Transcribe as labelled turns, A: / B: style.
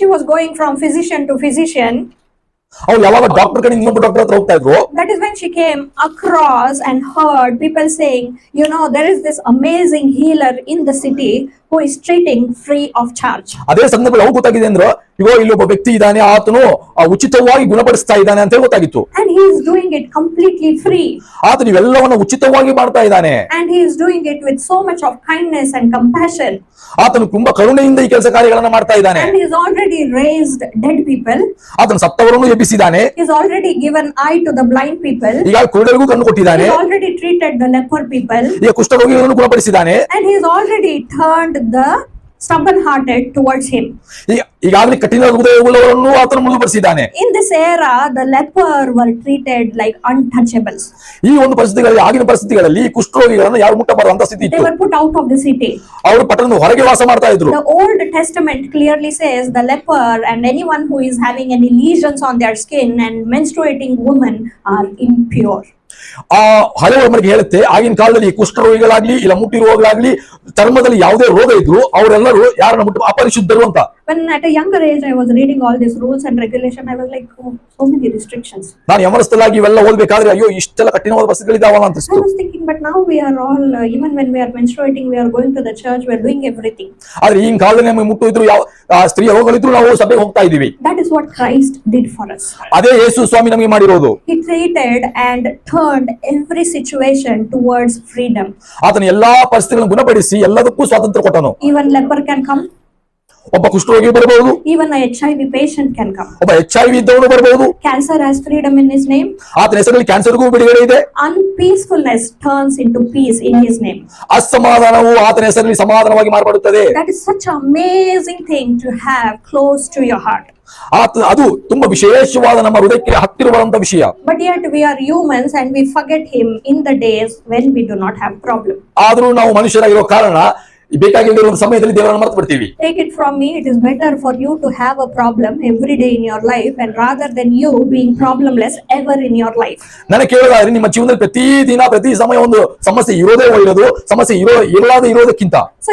A: she was going from physician to physician,
B: ಅವ್ರು ಯಾವಾಗ doctor ಕಡೆ ಇನ್ನೊಬ್ಬ ಡಾಕ್ಟರ್ ಹತ್ರ ಹೋಗ್ತಾ ಇದ್ರು,
A: that is when she came across and heard people saying, there is this amazing healer in the city who is treating free of charge.
B: ಅದೇ ಸಂದರ್ಭದಲ್ಲಿ ಅವ್ರು ಗೊತ್ತಾಗಿದೆ ಅಂದ್ರೆ ಇಲ್ಲಿ ಒಬ್ಬ ವ್ಯಕ್ತಿ ಇದ್ದಾನೆ, ಆತನು ಉಚಿತವಾಗಿ ಗುಣಪಡಿಸ್ತಾ ಇದ್ದಾನೆ ಅಂತ ಗೊತ್ತಾಗಿತ್ತು.
A: And he is doing it completely free.
B: ಆತನು ಇವೆಲ್ಲವನ್ನು ಉಚಿತವಾಗಿ ಮಾಡ್ತಾ ಇದ್ದಾನೆ.
A: And he is doing it with so much of kindness and compassion.
B: ಆತನು ತುಂಬಾ ಕರುಣೆಯಿಂದ ಈ ಕೆಲಸ ಕಾರ್ಯಗಳನ್ನು ಮಾಡ್ತಾ ಇದ್ದಾನೆ.
A: And he has already raised dead people.
B: ಆತನು ಸತ್ತವರನ್ನು ಎಬ್ಬಿಸಿದ್ದಾನೆ.
A: He has already given eye to the blind people.
B: ಈಗ ಕುರುಡರಿಗೂ ಕಣ್ಣು ಕೊಟ್ಟಿದ್ದಾನೆ.
A: He has already treated the leper people.
B: ಈಗ ಕುಷ್ಠರೋಗಿಗಳನ್ನು ಗುಣಪಡಿಸಿದ್ದಾನೆ.
A: And he has already turned the stubborn-hearted towards him.
B: ಈಗಾಗಲೇ ಕಠಿಣ ಹೃದಯವುಳ್ಳವರನ್ನು ಆತನು ಮೃದುಪಡಿಸಿದ್ದಾನೆ.
A: In this era, the leper were treated like untouchables.
B: ಈ ಒಂದು ಪರಿಸ್ಥಿತಿಗಳಲ್ಲಿ, ಆಗಿನ ಪರಿಸ್ಥಿತಿಗಳಲ್ಲಿ ಕುಷ್ಠರೋಗಿಗಳನ್ನು ಯಾರು ಮುಟ್ಟಬಾರದಂತ ಸ್ಥಿತಿ ಇತ್ತು.
A: They were put out of the city.
B: ಅವರು ಪಟ್ಟಣದ ಹೊರಗೆ ವಾಸ ಮಾಡ್ತಾ ಇದ್ರು.
A: The Old Testament clearly says the leper and anyone who is having any lesions on their skin and menstruating women are impure.
B: ಆ ಹಳೆ ಒಳಗೆ ಹೇಳುತ್ತೆ, ಆಗಿನ ಕಾಲದಲ್ಲಿ ಕುಷ್ಠರೋಗಿಗಳಾಗ್ಲಿ ಇಲ್ಲ ಮುಟ್ಟಿರೋಗಳಾಗ್ಲಿ ಚರ್ಮದಲ್ಲಿ ಯಾವುದೇ ರೋಗ ಇದ್ರು ಅವರೆಲ್ಲರೂ ಯಾರನ್ನ ಮುಟ್ಟ ಅಪರಿಶುದ್ಧರು ಅಂತ.
A: When at a younger age I was reading all these rules and regulation, I was like, oh, so many restrictions.
B: ನಾನು ಯಮನಸ್ಥಲಾಗಿ ಇವೆಲ್ಲ ಓದಬೇಕಾದ್ರೆ ಅಯ್ಯೋ ಇಷ್ಟೆಲ್ಲ ಕಠಿಣವಾದ ಪರಿಸ್ಥಿತಿಗಳಿದಾವಲ್ಲ ಅಂತ
A: I was thinking, but now we are all even when we are menstruating, we are going to the church, we are doing everything.
B: ಆದ್ರೆ ಈಗಿನ ಕಾಲದಲ್ಲಿ ನಮಗೆ ಮುಟ್ಟು ಇದ್ರು, ಯಾವ ಸ್ತ್ರೀಯ ರೋಗಗಳಿದ್ರು ನಾವು ಸಭೆಗೆ ಹೋಗ್ತಾ ಇದೀವಿ.
A: That is what Christ did for us.
B: ಅದೇ ಯೇಸು ಸ್ವಾಮಿ ನಮಗೆ ಮಾಡಿರೋದು.
A: He treated and turned every situation towards freedom.
B: ಆತನ ಎಲ್ಲಾ ಪರಿಸ್ಥಿತಿಗಳನ್ನು ಗುಣಪಡಿಸಿ ಎಲ್ಲದಕ್ಕೂ ಸ್ವಾತಂತ್ರ್ಯ ಕೊಟ್ಟನು.
A: Even leper can come.
B: ಒಬ್ಬ ಕುಷ್ಠರೋಗಿ ಬರಬಹುದು.
A: Even a HIV patient can come.
B: ಒಬ್ಬ HIV ಇದ್ದವನು ಬರಬಹುದು.
A: Cancer has freedom in his name.
B: ಆತನ ಹೆಸರಲ್ಲಿ ಕ್ಯಾನ್ಸರ್ಗೂ ಬಿಡುಗಡೆ ಇದೆ.
A: Unpeacefulness turns into peace in his name.
B: ಅಸಮಾಧಾನವು ಆತನ ಹೆಸರಲ್ಲಿ ಸಮಾಧಾನವಾಗಿ ಮಾರ್ಪಡುತ್ತದೆ.
A: That is such an amazing thing to have close to your heart.
B: ಅದು ತುಂಬಾ ವಿಶೇಷವಾದ ನಮ್ಮ ಹೃದಯಕ್ಕೆ ಹತ್ತಿರವಾದಂತ ವಿಷಯ.
A: But yet we are humans and we forget him in the days when we do not have problem.
B: ಆದರೂ ನಾವು ಮನುಷ್ಯರಾಗಿರೋ ಕಾರಣ ಬೇಕಾಗಿರೋ ಸಮಯದಲ್ಲಿ ದೇವರನ್ನು ಮರೆತು ಬಿಡ್ತೀವಿ.
A: Take it from me, it is better for you to have a problem every day in your life and rather than you being problemless ever in your life.
B: ನನಗೆ ಕೇಳೋದಾದ್ರೆ ನಿಮ್ಮ ಜೀವನದಲ್ಲಿ ಪ್ರತಿ ದಿನ ಪ್ರತಿ ಸಮಯ ಒಂದು ಸಮಸ್ಯೆ ಇರೋದೇ ಒಳ್ಳೆಯದು, ಸಮಸ್ಯೆ ಇರಲಾದ ಇರೋದಕ್ಕಿಂತ.
A: So